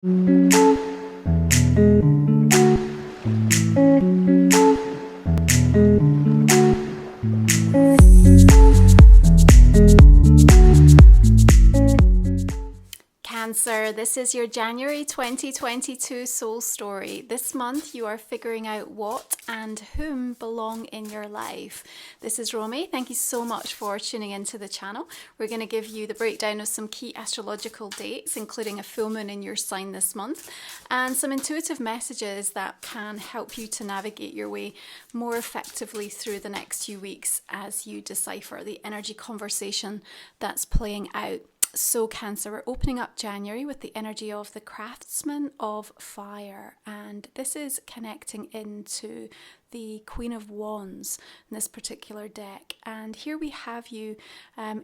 Cancer, this is your January 2022 soul story. This month you are figuring out what and whom belong in your life. This is Romy. Thank you so much for tuning into the channel. We're going to give you the breakdown of some key astrological dates, including a full moon in your sign this month, and some intuitive messages that can help you to navigate your way more effectively through the next few weeks as you decipher the energy conversation that's playing out. So Cancer, we're opening up January with the energy of the craftsman of fire, and this is connecting into the Queen of Wands in this particular deck. And here we have you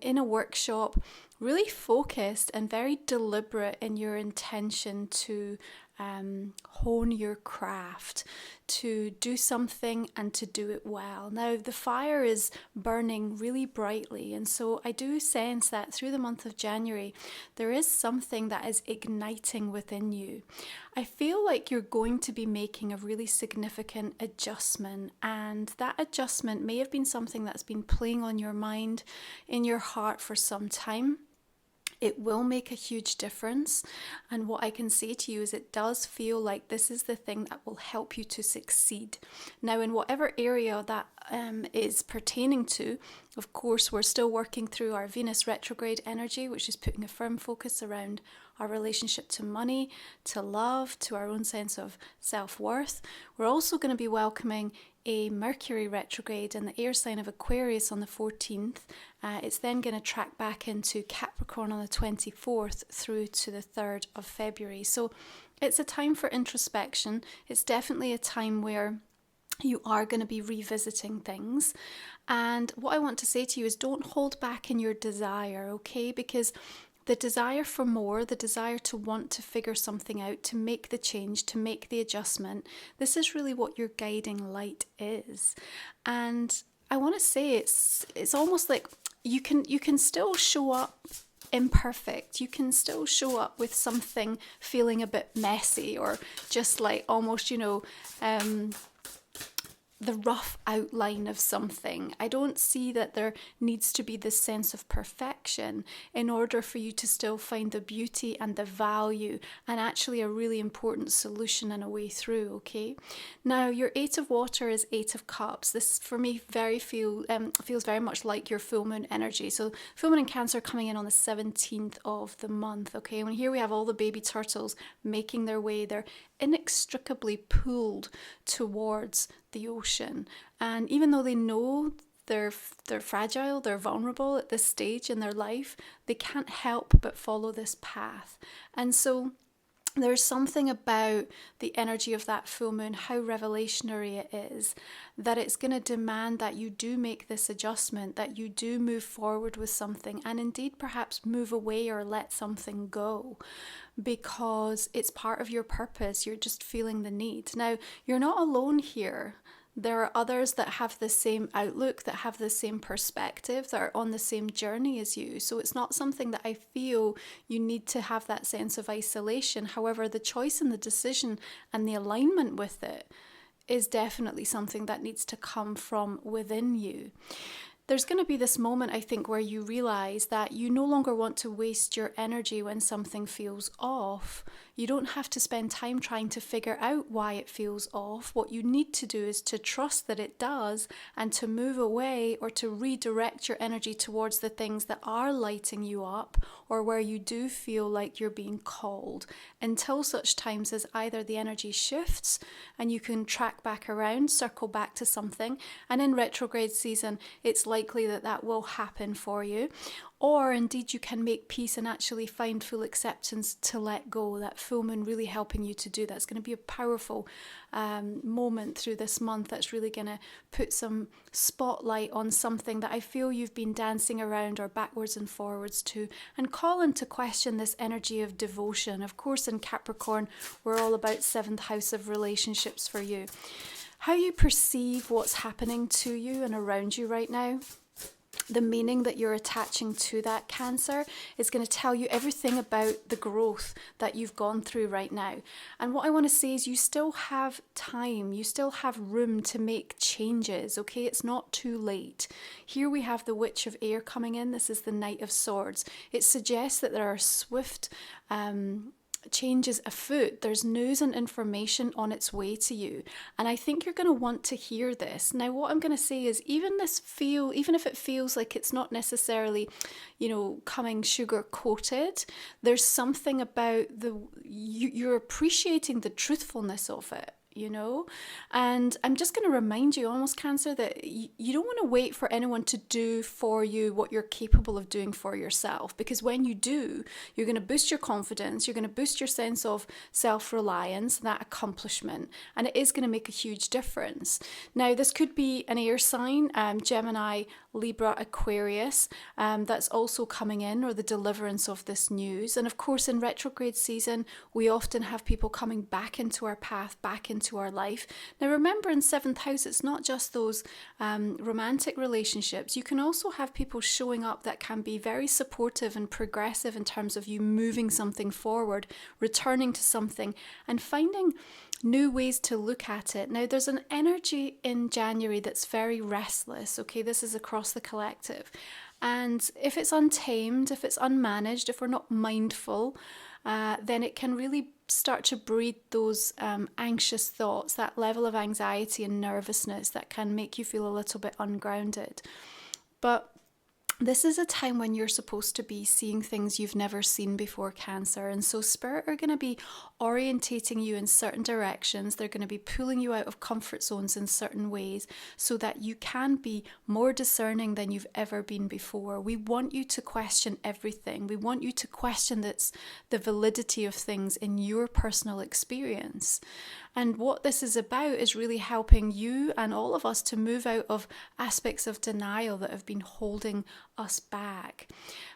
in a workshop, really focused and very deliberate in your intention to hone your craft, to do something and to do it well. Now the fire is burning really brightly, and so I do sense that through the month of January there is something that is igniting within you. I feel like you're going to be making a really significant adjustment, and that adjustment may have been something that's been playing on your mind, in your heart for some time. It will make a huge difference, and what I can say to you is it does feel like this is the thing that will help you to succeed. Now, in whatever area that is pertaining to, of course, we're still working through our Venus retrograde energy, which is putting a firm focus around our relationship to money, to love, to our own sense of self-worth. We're also going to be welcoming a Mercury retrograde in the air sign of Aquarius on the 14th. It's then going to track back into Capricorn on the 24th through to the 3rd of February. So it's a time for introspection. It's definitely a time where you are going to be revisiting things. And what I want to say to you is don't hold back in your desire, okay? Because the desire for more, the desire to want to figure something out, to make the change, to make the adjustment, this is really what your guiding light is. And I want to say it's almost like you can still show up imperfect. You can still show up with something feeling a bit messy, or just like almost, the rough outline of something. I don't see that there needs to be this sense of perfection in order for you to still find the beauty and the value and actually a really important solution and a way through, okay? Now, your 8 of water is 8 of cups. This, for me, feels very much like your full moon energy. So full moon in Cancer coming in on the 17th of the month, okay? And here we have all the baby turtles making their way. They're inextricably pulled towards the ocean, and even though they know they're fragile, they're vulnerable at this stage in their life, they can't help but follow this path. And so there's something about the energy of that full moon, how revelationary it is, that it's going to demand that you do make this adjustment, that you do move forward with something, and indeed perhaps move away or let something go, because it's part of your purpose. You're just feeling the need. Now, you're not alone here. There are others that have the same outlook, that have the same perspective, that are on the same journey as you. So it's not something that I feel you need to have that sense of isolation. However, the choice and the decision and the alignment with it is definitely something that needs to come from within you. There's going to be this moment, I think, where you realize that you no longer want to waste your energy when something feels off. You don't have to spend time trying to figure out why it feels off. What you need to do is to trust that it does, and to move away or to redirect your energy towards the things that are lighting you up, or where you do feel like you're being called, until such times as either the energy shifts and you can track back around, circle back to something, and in retrograde season it's likely that that will happen for you, or indeed you can make peace and actually find full acceptance to let go. That full moon really helping you to do that. It's going to be a powerful moment through this month that's really going to put some spotlight on something that I feel you've been dancing around or backwards and forwards to, and call into question this energy of devotion. Of course, in Capricorn, we're all about 7th house of relationships for you. How you perceive what's happening to you and around you right now the meaning that you're attaching to that Cancer is going to tell you everything about the growth that you've gone through right now. And what I want to say is you still have time, you still have room to make changes, okay? It's not too late. Here we have the Witch of Air coming in. This is the Knight of Swords. It suggests that there are swift changes afoot. There's news and information on its way to you, and I think you're going to want to hear this. Now what I'm going to say is even if it feels like it's not necessarily, coming sugar coated, there's something about you're appreciating the truthfulness of it. And I'm just going to remind you, almost Cancer, that you don't want to wait for anyone to do for you what you're capable of doing for yourself, because when you do, you're going to boost your confidence, you're going to boost your sense of self-reliance, that accomplishment, and it is going to make a huge difference. Now this could be an air sign, Gemini, Libra, Aquarius, that's also coming in, or the deliverance of this news. And of course in retrograde season we often have people coming back into our path, back into our life. Now remember, in 7th house, it's not just those romantic relationships. You can also have people showing up that can be very supportive and progressive in terms of you moving something forward, returning to something and finding new ways to look at it. Now there's an energy in January that's very restless, okay? This is across the collective. And if it's untamed, if it's unmanaged, if we're not mindful, then it can really start to breed those anxious thoughts, that level of anxiety and nervousness that can make you feel a little bit ungrounded. But this is a time when you're supposed to be seeing things you've never seen before, Cancer. And so Spirit are going to be orientating you in certain directions. They're going to be pulling you out of comfort zones in certain ways so that you can be more discerning than you've ever been before. We want you to question everything. We want you to question the validity of things in your personal experience. And what this is about is really helping you and all of us to move out of aspects of denial that have been holding us back.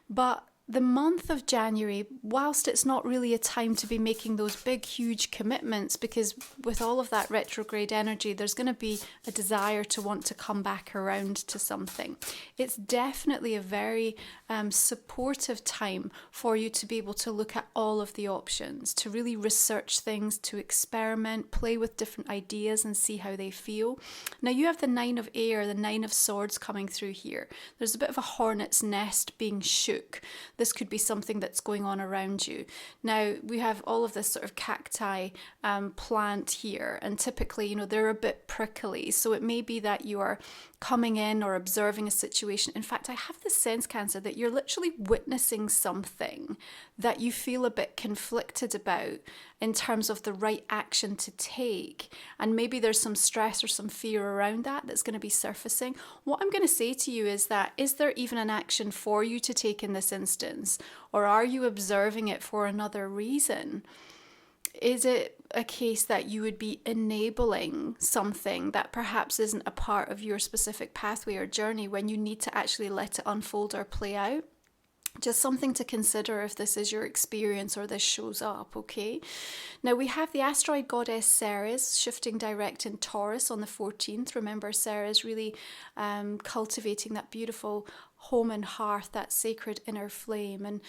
But the month of January, whilst it's not really a time to be making those big, huge commitments, because with all of that retrograde energy, there's going to be a desire to want to come back around to something. It's definitely a very supportive time for you to be able to look at all of the options, to really research things, to experiment, play with different ideas and see how they feel. Now you have the 9 of Air, the 9 of Swords coming through here. There's a bit of a hornet's nest being shook. This could be something that's going on around you. Now, we have all of this sort of cacti plant here, and typically, they're a bit prickly. So it may be that you are coming in or observing a situation. In fact, I have this sense, Cancer, that you're literally witnessing something that you feel a bit conflicted about in terms of the right action to take. And maybe there's some stress or some fear around that that's going to be surfacing. What I'm going to say to you is that, is there even an action for you to take in this instance? Or are you observing it for another reason? Is it a case that you would be enabling something that perhaps isn't a part of your specific pathway or journey when you need to actually let it unfold or play out? Just something to consider if this is your experience or this shows up, okay? Now we have the asteroid goddess Ceres shifting direct in Taurus on the 14th. Remember, Ceres really cultivating that beautiful home and hearth, that sacred inner flame. And,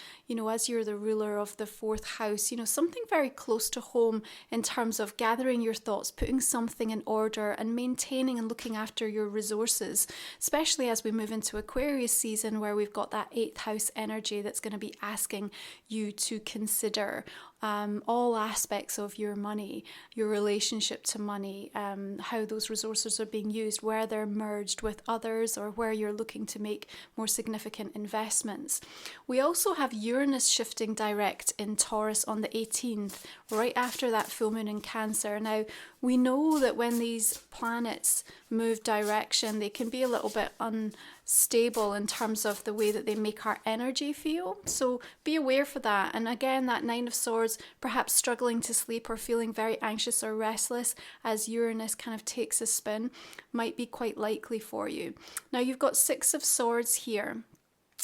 as you're the ruler of the 4th house, something very close to home in terms of gathering your thoughts, putting something in order and maintaining and looking after your resources, especially as we move into Aquarius season, where we've got that 8th house energy that's going to be asking you to consider all aspects of your money, your relationship to money, how those resources are being used, where they're merged with others, or where you're looking to make more significant investments. We also have Uranus shifting direct in Taurus on the 18th, right after that full moon in Cancer. Now, we know that when these planets move direction, they can be a little bit unstable in terms of the way that they make our energy feel. So be aware for that. And again, that 9 of Swords, perhaps struggling to sleep or feeling very anxious or restless as Uranus kind of takes a spin, might be quite likely for you. Now you've got 6 of Swords here,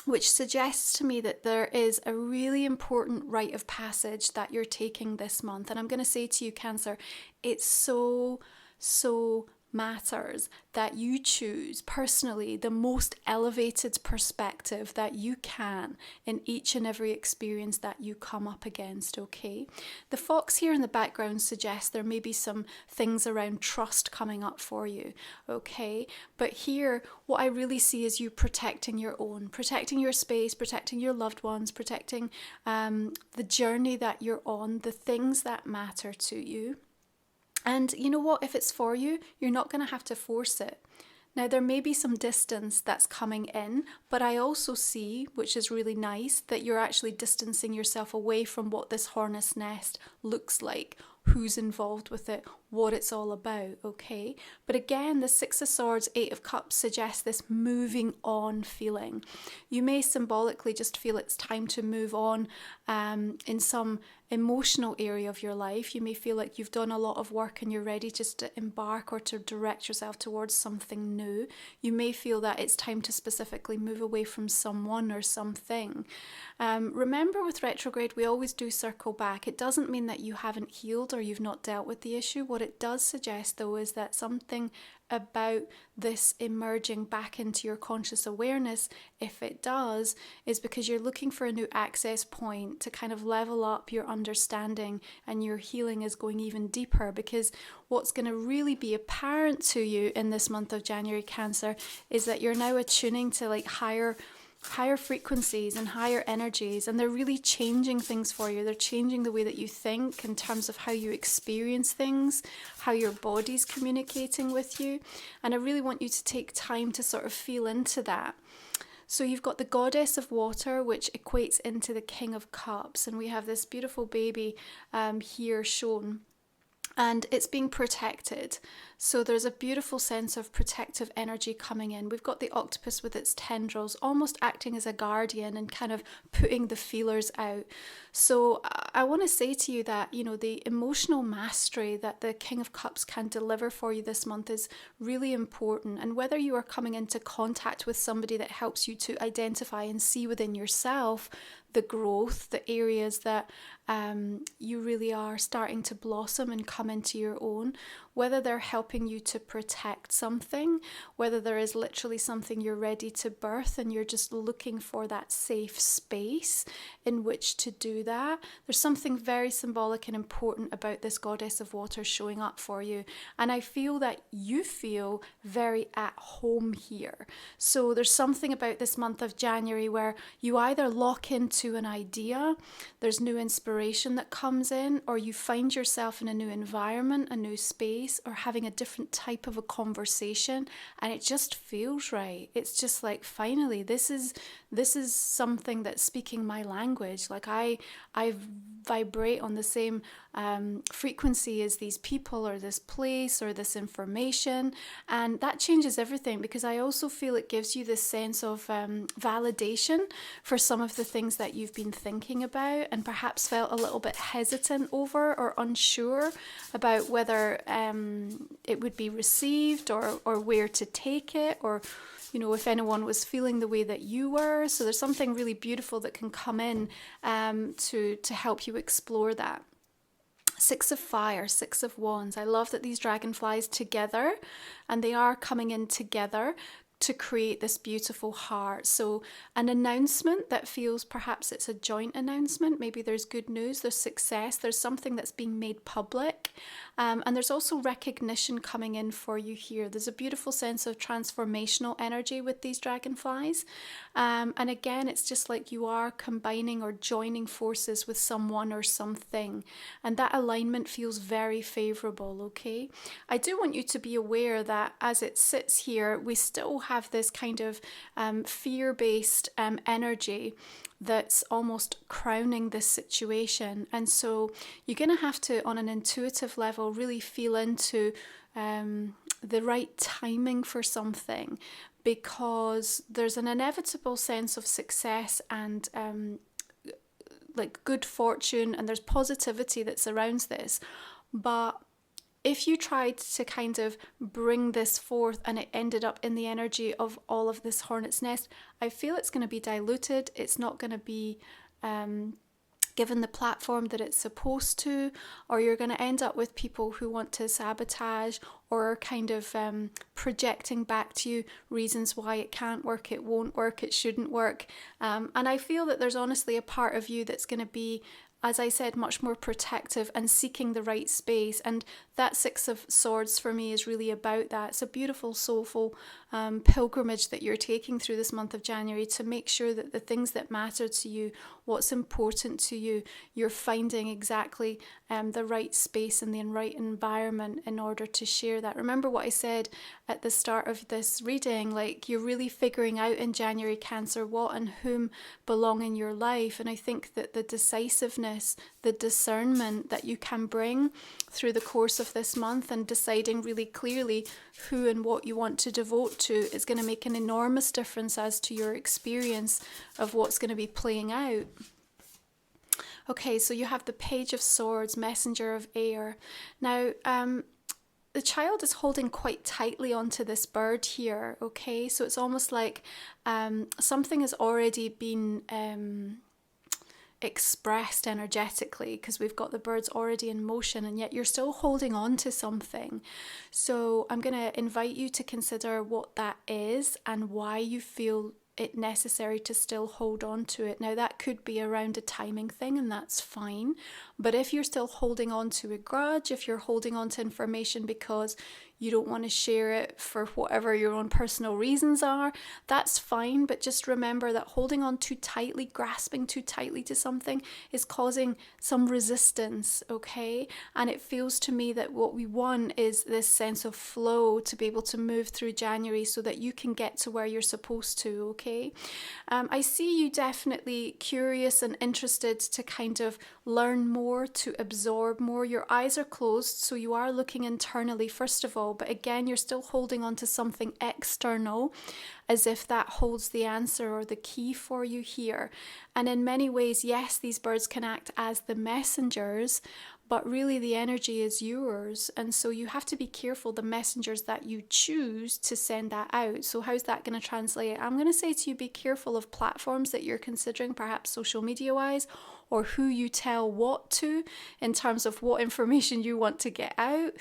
which suggests to me that there is a really important rite of passage that you're taking this month. And I'm going to say to you, Cancer, it's so matters, that you choose personally the most elevated perspective that you can in each and every experience that you come up against, okay? The fox here in the background suggests there may be some things around trust coming up for you, okay? But here, what I really see is you protecting your own, protecting your space, protecting your loved ones, protecting the journey that you're on, the things that matter to you. And you know what? If it's for you, you're not going to have to force it. Now, there may be some distance that's coming in, but I also see, which is really nice, that you're actually distancing yourself away from what this hornet's nest looks like, who's involved with it, what it's all about, okay? But again, the Six of Swords, Eight of Cups suggests this moving on feeling. You may symbolically just feel it's time to move on in some emotional area of your life. You may feel like you've done a lot of work and you're ready just to embark or to direct yourself towards something new. You may feel that it's time to specifically move away from someone or something. Remember, with retrograde, we always do circle back. It doesn't mean that you haven't healed or you've not dealt with the issue. What it does suggest, though, is that something about this emerging back into your conscious awareness, if it does, is because you're looking for a new access point to kind of level up your understanding, and your healing is going even deeper. Because what's going to really be apparent to you in this month of January, Cancer, is that you're now attuning to like higher frequencies and higher energies, and they're really changing things for you. They're changing the way that you think in terms of how you experience things, how your body's communicating with you. And I really want you to take time to sort of feel into that. So you've got the Goddess of Water, which equates into the King of Cups, and we have this beautiful baby here shown. And it's being protected. So there's a beautiful sense of protective energy coming in. We've got the octopus with its tendrils almost acting as a guardian and kind of putting the feelers out. So I want to say to you that, you know, the emotional mastery that the King of Cups can deliver for you this month is really important. And whether you are coming into contact with somebody that helps you to identify and see within yourself the growth, the areas that you really are starting to blossom and come into your own, whether they're helping you to protect something, whether there is literally something you're ready to birth and you're just looking for that safe space in which to do that. There's something very symbolic and important about this Goddess of Water showing up for you. And I feel that you feel very at home here. So there's something about this month of January where you either lock into an idea, there's new inspiration that comes in, or you find yourself in a new environment, a new space, or having a different type of a conversation, and it just feels right. It's just like, finally, this is something that's speaking my language. Like I vibrate on the same frequency as these people or this place or this information, and that changes everything, because I also feel it gives you this sense of validation for some of the things that you've been thinking about and perhaps felt a little bit hesitant over or unsure about whether it would be received or where to take it, or you know, if anyone was feeling the way that you were. So there's something really beautiful that can come in to help you explore that. Six of Fire, Six of Wands. I love that these dragonflies together, and they are coming in together to create this beautiful heart. So an announcement that feels perhaps it's a joint announcement. Maybe there's good news, there's success, there's something that's being made public. And there's also recognition coming in for you here. There's a beautiful sense of transformational energy with these dragonflies. And again, it's just like you are combining or joining forces with someone or something. And that alignment feels very favorable, okay? I do want you to be aware that as it sits here, we still have this kind of fear-based energy that's almost crowning this situation. And so you're going to have to, on an intuitive level, really feel into the right timing for something, because there's an inevitable sense of success and like good fortune, and there's positivity that surrounds this. But if you tried to kind of bring this forth and it ended up in the energy of all of this hornet's nest, I feel it's going to be diluted. It's not going to be given the platform that it's supposed to, or you're going to end up with people who want to sabotage or are kind of projecting back to you reasons why it can't work, it won't work, it shouldn't work. And I feel that there's honestly a part of you that's going to be, as I said, much more protective and seeking the right space. And that Six of Swords for me is really about that. It's a beautiful, soulful pilgrimage that you're taking through this month of January to make sure that the things that matter to you, what's important to you, you're finding exactly the right space and the right environment in order to share that. Remember what I said at the start of this reading, like you're really figuring out in January, Cancer, what and whom belong in your life. And I think that the decisiveness, the discernment that you can bring through the course of this month and deciding really clearly who and what you want to devote to is going to make an enormous difference as to your experience of what's going to be playing out. Okay, so you have the Page of Swords, Messenger of Air. Now, the child is holding quite tightly onto this bird here, okay? So it's almost like something has already been expressed energetically, because we've got the birds already in motion, and yet you're still holding on to something. So I'm going to invite you to consider what that is and why you feel it necessary to still hold on to it. Now that could be around a timing thing, and that's fine. But if you're still holding on to a grudge, if you're holding on to information because you don't want to share it for whatever your own personal reasons are, that's fine. But just remember that holding on too tightly, grasping too tightly to something is causing some resistance, okay? And it feels to me that what we want is this sense of flow to be able to move through January so that you can get to where you're supposed to, okay? I see you definitely curious and interested to kind of learn more, to absorb more. Your eyes are closed, so you are looking internally first of all, but again, you're still holding on to something external as if that holds the answer or the key for you here. And in many ways, yes, these birds can act as the messengers, but really the energy is yours. And so you have to be careful the messengers that you choose to send that out. So how's that going to translate? I'm going to say to you, be careful of platforms that you're considering, perhaps social media wise, or who you tell what to in terms of what information you want to get out,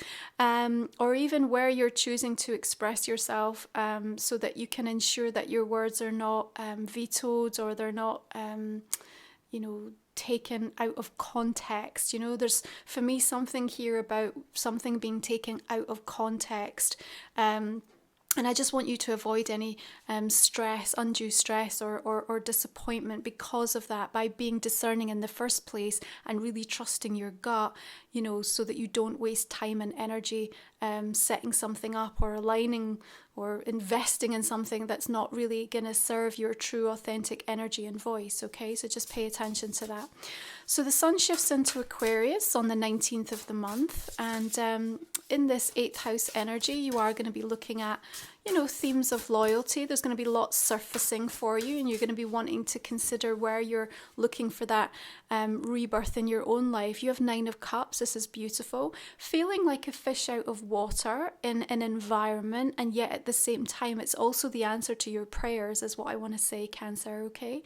or even where you're choosing to express yourself, so that you can ensure that your words are not vetoed, or they're not, taken out of context. There's, for me, something here about something being taken out of context. And I just want you to avoid any stress, undue stress or disappointment because of that, by being discerning in the first place and really trusting your gut, so that you don't waste time and energy setting something up or aligning or investing in something that's not really going to serve your true authentic energy and voice, okay? So just pay attention to that. So the sun shifts into Aquarius on the 19th of the month, and in this 8th house energy, you are going to be looking at, themes of loyalty. There's going to be lots surfacing for you, and you're going to be wanting to consider where you're looking for that rebirth in your own life. You have 9 of Cups. This is beautiful. Feeling like a fish out of water in an environment, and yet at the same time, it's also the answer to your prayers, is what I want to say, Cancer, okay?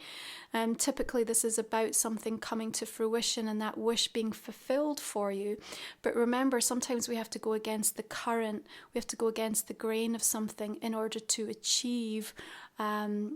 Typically, this is about something coming to fruition and that wish being fulfilled for you. But remember, sometimes we have to go against the current. We have to go against the grain of something in order to achieve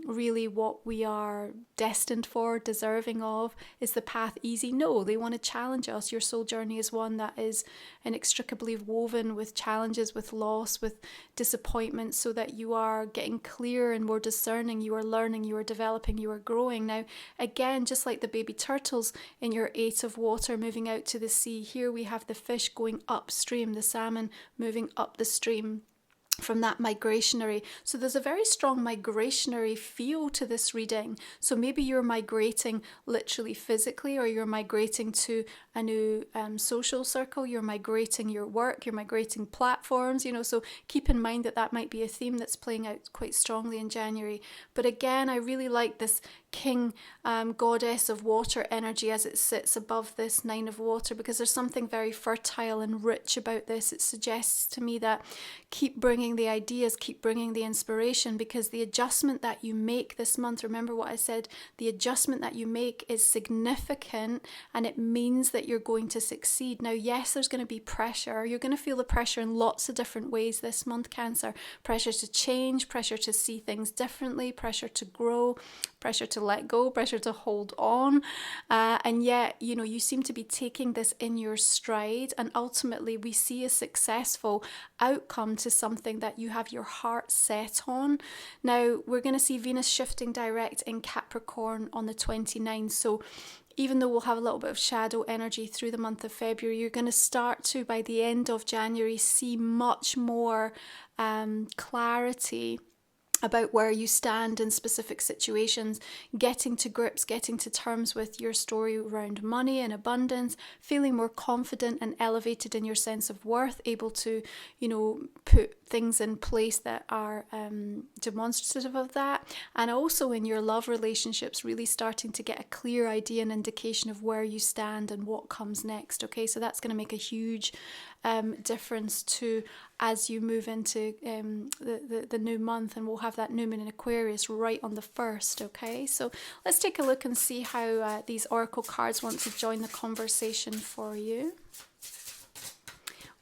really what we are destined for, deserving of. Is the path easy? No, they want to challenge us. Your soul journey is one that is inextricably woven with challenges, with loss, with disappointment, so that you are getting clearer and more discerning. You are learning, you are developing, you are growing. Now, again, just like the baby turtles in your 8 of water moving out to the sea, here we have the fish going upstream, the salmon moving up the stream from that migrationary. So there's a very strong migrationary feel to this reading. So maybe you're migrating literally physically, or you're migrating to a new social circle, you're migrating your work, you're migrating platforms, so keep in mind that that might be a theme that's playing out quite strongly in January. But again, I really like this king goddess of water energy as it sits above this 9 of water, because there's something very fertile and rich about this. It suggests to me that keep bringing the ideas, keep bringing the inspiration, because the adjustment that you make this month, remember what I said, the adjustment that you make is significant, and it means that you're going to succeed. Now, yes, there's going to be pressure. You're going to feel the pressure in lots of different ways this month, Cancer. Pressure to change, pressure to see things differently, pressure to grow, pressure to let go, pressure to hold on. And yet, you know, you seem to be taking this in your stride, and ultimately we see a successful outcome to something that you have your heart set on. Now, we're going to see Venus shifting direct in Capricorn on the 29th. So even though we'll have a little bit of shadow energy through the month of February, you're going to start to, by the end of January, see much more clarity about where you stand in specific situations, getting to grips, getting to terms with your story around money and abundance, feeling more confident and elevated in your sense of worth, able to, you know, put things in place that are demonstrative of that. And also in your love relationships, really starting to get a clear idea and indication of where you stand and what comes next. Okay, so that's going to make a huge difference to as you move into the new month, and we'll have that new moon in Aquarius right on the 1st. Okay, so let's take a look and see how these oracle cards want to join the conversation for you.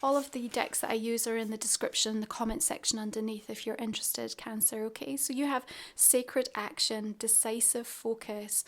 All of the decks that I use are in the description, the comment section underneath if you're interested, Cancer. Okay, so you have sacred action, decisive focus,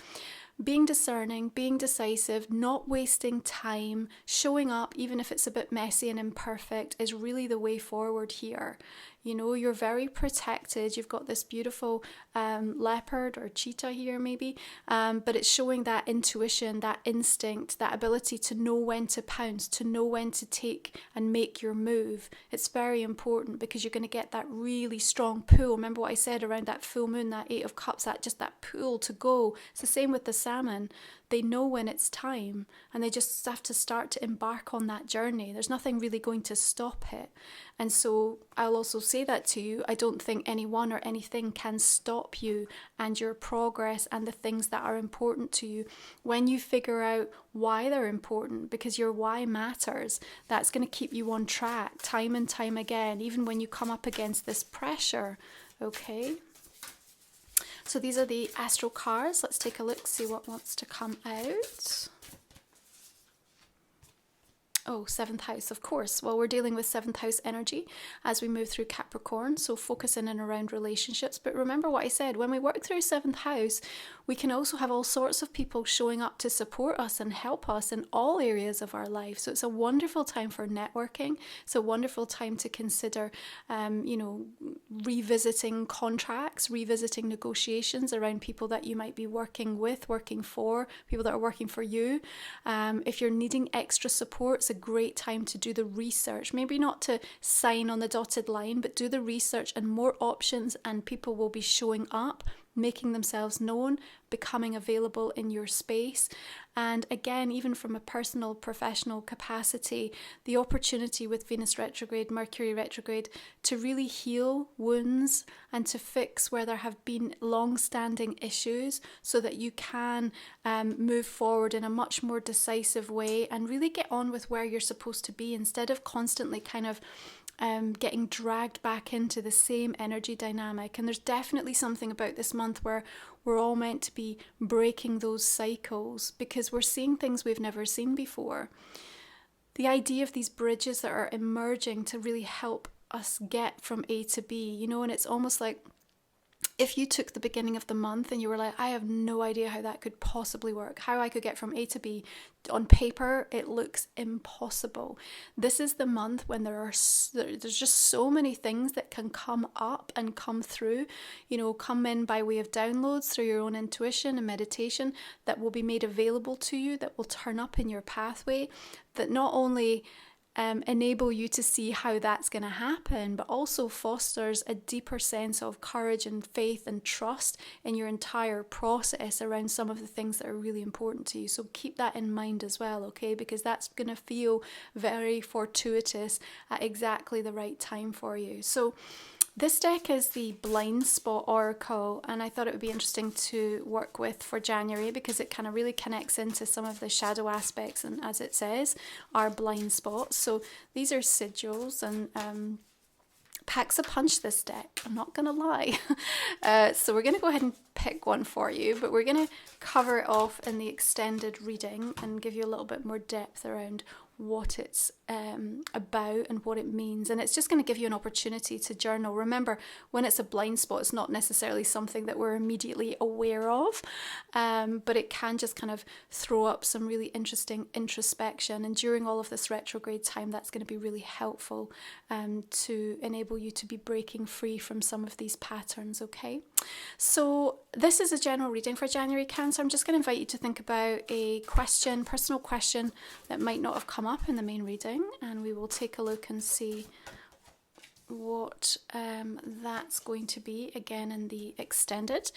being discerning, being decisive, not wasting time, showing up even if it's a bit messy and imperfect is really the way forward here. You know, you're very protected. You've got this beautiful leopard or cheetah here maybe, but it's showing that intuition, that instinct, that ability to know when to pounce, to know when to take and make your move. It's very important because you're going to get that really strong pull. Remember what I said around that full moon, that 8 of Cups, that just that pull to go. It's the same with the salmon. They know when it's time and they just have to start to embark on that journey. There's nothing really going to stop it. And so I'll also say that to you. I don't think anyone or anything can stop you and your progress and the things that are important to you when you figure out why they're important, because your why matters. That's going to keep you on track time and time again, even when you come up against this pressure. Okay. So these are the Astro cards. Let's take a look, see what wants to come out. Oh, 7th house, of course. Well, we're dealing with 7th house energy as we move through Capricorn, so focus in and around relationships. But remember what I said, when we work through 7th house, we can also have all sorts of people showing up to support us and help us in all areas of our life. So it's a wonderful time for networking. It's a wonderful time to consider, revisiting contracts, revisiting negotiations around people that you might be working with, working for, people that are working for you. If you're needing extra support, it's a great time to do the research. Maybe not to sign on the dotted line, but do the research, and more options and people will be showing up, making themselves known, becoming available in your space. And again, even from a personal, professional capacity, the opportunity with Venus retrograde, Mercury retrograde, to really heal wounds and to fix where there have been long-standing issues so that you can move forward in a much more decisive way and really get on with where you're supposed to be, instead of constantly kind of getting dragged back into the same energy dynamic. And there's definitely something about this month where we're all meant to be breaking those cycles, because we're seeing things we've never seen before. The idea of these bridges that are emerging to really help us get from A to B, you know, and it's almost like if you took the beginning of the month and you were like, I have no idea how that could possibly work, how I could get from A to B, on paper, it looks impossible. This is the month when there's just so many things that can come up and come through, you know, come in by way of downloads through your own intuition and meditation that will be made available to you, that will turn up in your pathway, that not only enable you to see how that's going to happen, but also fosters a deeper sense of courage and faith and trust in your entire process around some of the things that are really important to you. So keep that in mind as well, okay? Because that's going to feel very fortuitous at exactly the right time for you. So This deck is the Blindspot Oracle, and I thought it would be interesting to work with for January because it kind of really connects into some of the shadow aspects, and as it says, are blind spots. So these are sigils, and packs a punch, this deck, I'm not gonna lie. So we're gonna go ahead and pick one for you, but we're gonna cover it off in the extended reading and give you a little bit more depth around what it's about and what it means. And it's just going to give you an opportunity to journal. Remember, when it's a blind spot, it's not necessarily something that we're immediately aware of, but it can just kind of throw up some really interesting introspection. And during all of this retrograde time, that's going to be really helpful to enable you to be breaking free from some of these patterns, okay? So this is a general reading for January, Cancer. I'm just going to invite you to think about a question, personal question that might not have come up in the main reading, and we will take a look and see what that's going to be again in the extended.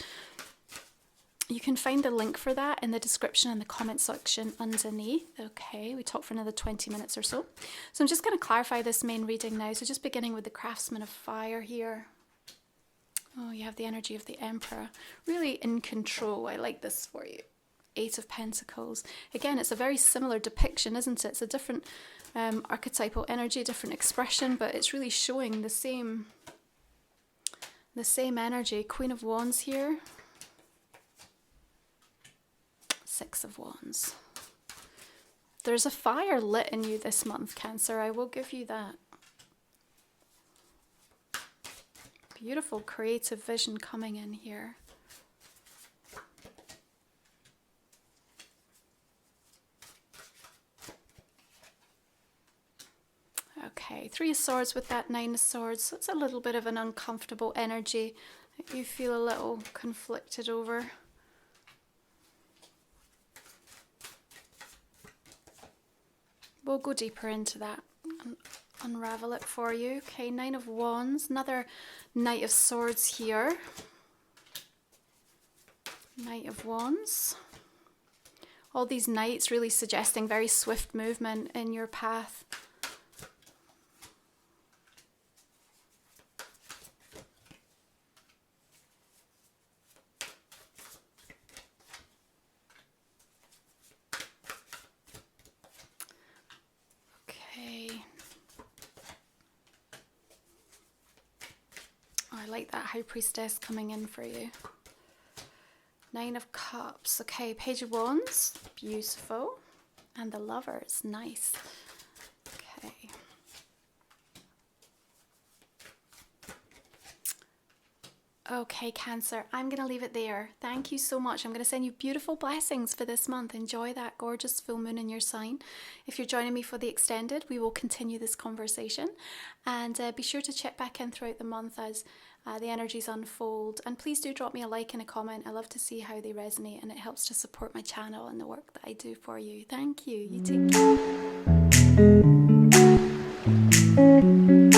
You can find the link for that in the description and the comment section underneath. Okay, we talk for another 20 minutes or so. So I'm just going to clarify this main reading now. So just beginning with the Craftsman of Fire here. Oh, you have the energy of the Emperor. Really in control. I like this for you. Eight of Pentacles. Again, it's a very similar depiction, isn't it? It's a different archetypal energy, different expression, but it's really showing the same energy. Queen of Wands here. Six of Wands. There's a fire lit in you this month, Cancer. I will give you that. Beautiful creative vision coming in here. Okay, Three of Swords with that Nine of Swords. So it's a little bit of an uncomfortable energy that you feel a little conflicted over. We'll go deeper into that and unravel it for you. Okay, Nine of Wands, another Knight of Swords here. Knight of Wands. All these knights really suggesting very swift movement in your path. I like that High Priestess coming in for you. Nine of Cups. Okay, Page of Wands. Beautiful. And the Lovers. Nice. Okay. Okay, Cancer, I'm going to leave it there. Thank you so much. I'm going to send you beautiful blessings for this month. Enjoy that gorgeous full moon in your sign. If you're joining me for the extended, we will continue this conversation. And be sure to check back in throughout the month as the energies unfold. And please do drop me a like and a comment. I love to see how they resonate, and it helps to support my channel and the work that I do for you. Thank you. You take care.